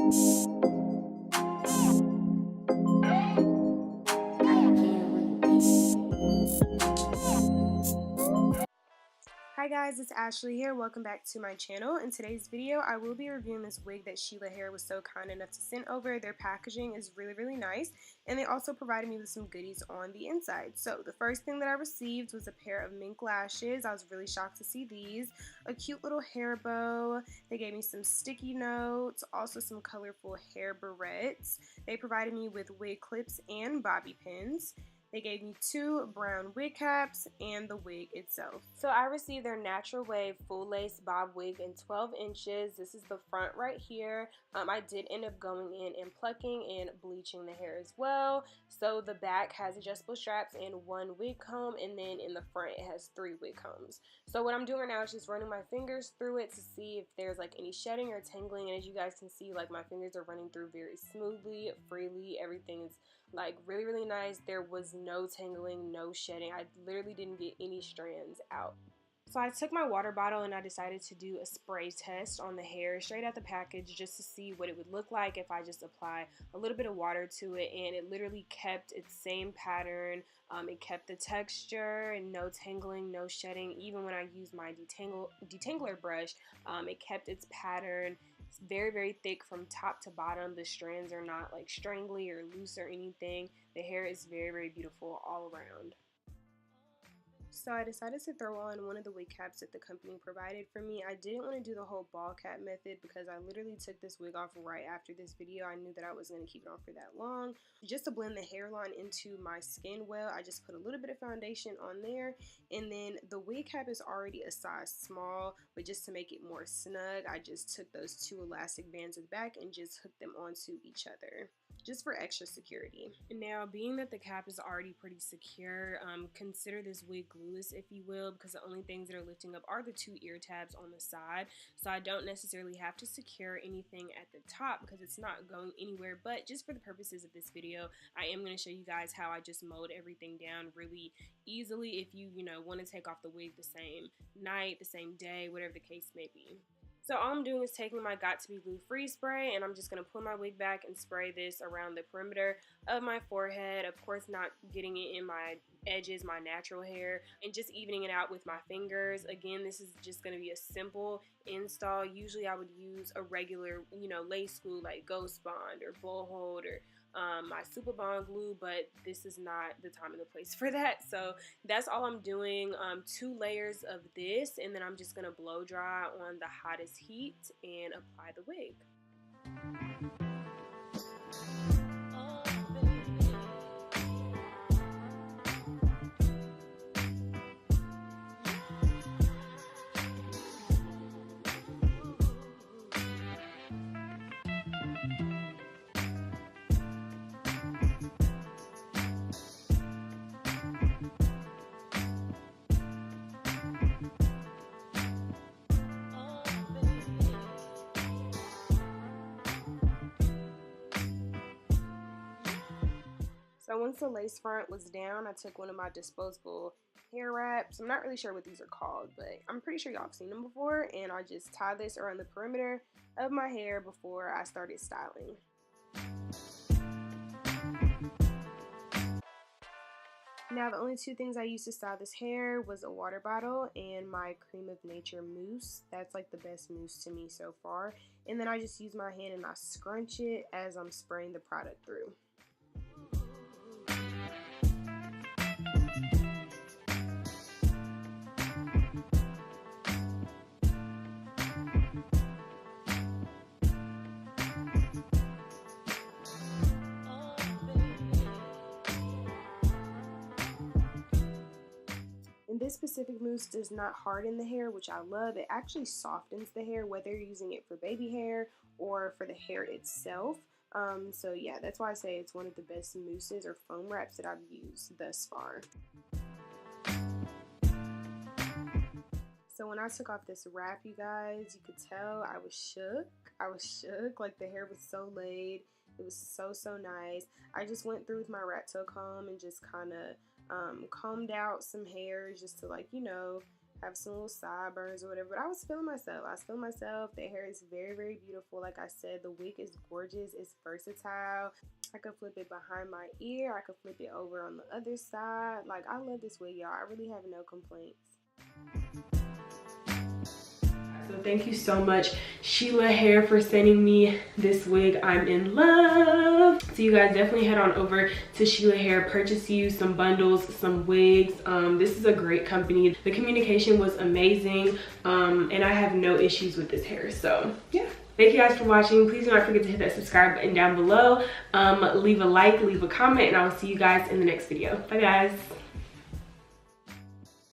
Hi guys, it's Ashley here. Welcome back to my channel. In today's video, I will be reviewing this wig that Shela Hair was so kind enough to send over. Their packaging is really nice, and they also provided me with some goodies on the inside. So the first thing that I received was a pair of mink lashes. I was really shocked to see these. A cute little hair bow. They gave me some sticky notes, also some colorful hair barrettes. They provided me with wig clips and bobby pins. They gave me 2 brown wig caps and the wig itself. So I received their natural wave full lace bob wig in 12 inches. This is the front right here. I did end up going in and plucking and bleaching the hair as well. So the back has adjustable straps and 1 wig comb, and then in the front it has 3 wig combs. So what I'm doing right now is just running my fingers through it to see if there's like any shedding or tangling, and as you guys can see, like my fingers are running through very smoothly, freely. Everything is like really nice. There was no tangling, no shedding. I literally didn't get any strands out. So I took my water bottle and I decided to do a spray test on the hair straight out the package just to see what it would look like if I just apply a little bit of water to it, and it literally kept its same pattern. It kept the texture and no tangling, no shedding. Even when I used my detangler brush, it kept its pattern. It's very thick from top to bottom. The strands are not like strangly or loose or anything. The hair is very beautiful all around. So I decided to throw on one of the wig caps that the company provided for me. I didn't want to do the whole ball cap method because I literally took this wig off right after this video. I knew that I wasn't going to keep it on for that long. Just to blend the hairline into my skin well, I just put a little bit of foundation on there, and then the wig cap is already a size small, but just to make it more snug, I just took those 2 elastic bands at the back and just hooked them onto each other, just for extra security. And now, being that the cap is already pretty secure, consider this wig glueless, if you will, because the only things that are lifting up are the 2 ear tabs on the side. So I don't necessarily have to secure anything at the top because it's not going anywhere. But just for the purposes of this video, I am going to show you guys how I just mowed everything down really easily if you want to take off the wig the same night, the same day, whatever the case may be. So all I'm doing is taking my Got To Be Glue Free spray, and I'm just going to pull my wig back and spray this around the perimeter of my forehead. Of course, not getting it in my edges, my natural hair, and just evening it out with my fingers. Again, this is just going to be a simple install. Usually I would use a regular, lace glue like Ghost Bond or Bull Hold or my Super Bond glue, but this is not the time and the place for that. So that's all I'm doing. 2 layers of this, and then I'm just gonna blow dry on the hottest heat and apply the wig. So once the lace front was down, I took one of my disposable hair wraps. I'm not really sure what these are called, but I'm pretty sure y'all have seen them before, and I just tie this around the perimeter of my hair before I started styling. Now the only 2 things I used to style this hair was a water bottle and my Cream of Nature mousse. That's like the best mousse to me so far. And then I just use my hand and I scrunch it as I'm spraying the product through. And this specific mousse does not harden the hair, which I love. It actually softens the hair, whether you're using it for baby hair or for the hair itself. So yeah, that's why I say it's one of the best mousses or foam wraps that I've used thus far. So when I took off this wrap, you guys, you could tell I was shook. I was shook, like the hair was so laid. It was so nice. I just went through with my rat tail comb and just kind of combed out some hairs just to, like, have some little sideburns or whatever, but I was feeling myself. The hair is very, very beautiful. Like I said, the wig is gorgeous. It's versatile. I could flip it behind my ear. I could flip it over on the other side. Like, I love this wig, y'all. I really have no complaints. So thank you so much, Shela Hair, for sending me this wig. I'm in love. So you guys definitely head on over to Shela Hair, purchase you some bundles, some wigs. This is a great company. The communication was amazing, and I have no issues with this hair. So yeah. Thank you guys for watching. Please do not forget to hit that subscribe button down below. Leave a like, leave a comment, and I will see you guys in the next video. Bye guys.